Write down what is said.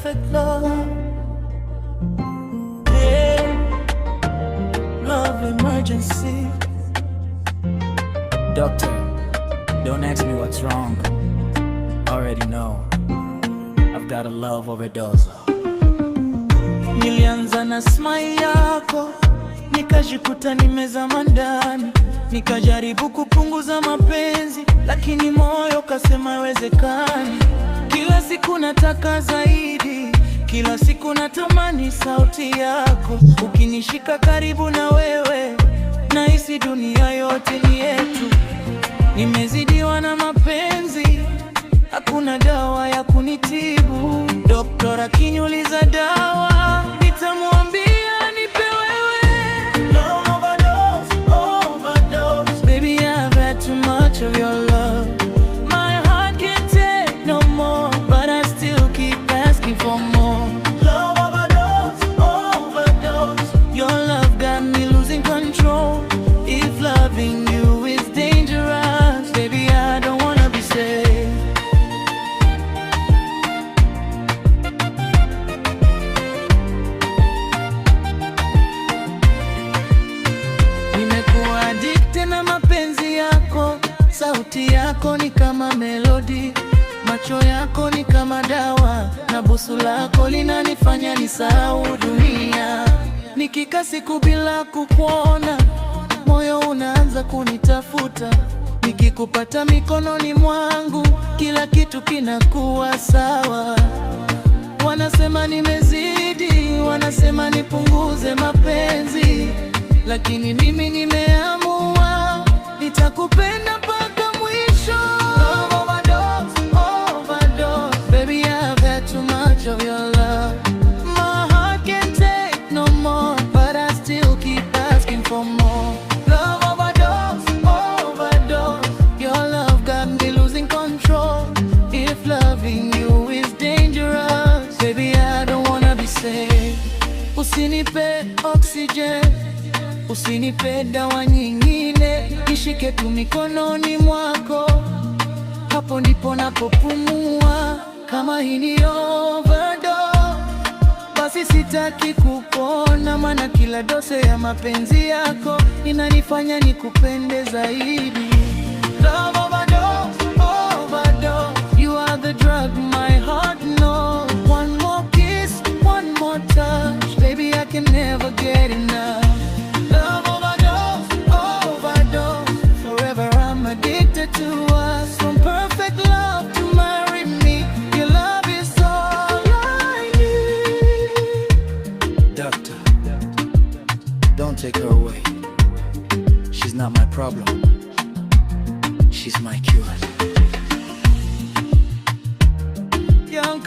perfect love. Yeah, love emergency. Doctor, don't ask me what's wrong. Already know, I've got a love overdose. Nilianza na smile yako, nikajikuta nimezama ndani, nikajaribu kupunguza mapenzi, lakini moyo kasema haiwezekani. Kila siku nataka zaidi, kila siku natamani sauti yako. Ukinishika karibu na wewe, nahisi dunia yote ni yetu. Nimezidiwa na mapenzi, hakuna dawa ya kunitibu. Doktora akiniuliza dawa, nitamwambia nipe wewe. Love overdose, overdose. Baby, I've had too much of your love. My heart can't take no more, but I still keep asking for more. Love overdose, overdose. Your love got me losing control. If loving you is dangerous, baby, I don't wanna be safe. Nimekuwa addicted na mapenzi yako. Sauti yako ni kama melody, macho yako ni kama dawa, na busu lako linanifanya nisahau dunia. Nikikaa siku bila kukuona, moyo unaanza kunitafuta. Nikikupata mikononi mwangu, kila kitu kinakuwa sawa. Wanasema nimezidi, wanasema nipunguze mapenzi, lakini mimi nimeamua nitakupenda mpaka mwisho. Love overdose, overdose. Baby, I've had too much of your love. My heart can't take no more, but I still keep asking for more. Love overdose, overdose. Your love got me losing control. If loving you is dangerous, baby, I don't wanna be safe. Usinipe oxygen, usinipe dawa nyingine, nishike tu mikononi mwako, hapo ndipo napopumua. Kama hii ni overdose, basi sitaki kupona, maana kila dose ya mapenzi yako inanifanya nikupende zaidi. Love overdose, overdose. You are the drug my heart knows. One more kiss, one more touch, baby, I can never get enough. Love overdose, overdose. Forever I'm addicted to us. From perfect love to marry me, your love is all I need. Doctor, don't take her away. She's not my problem, she's my cure. Young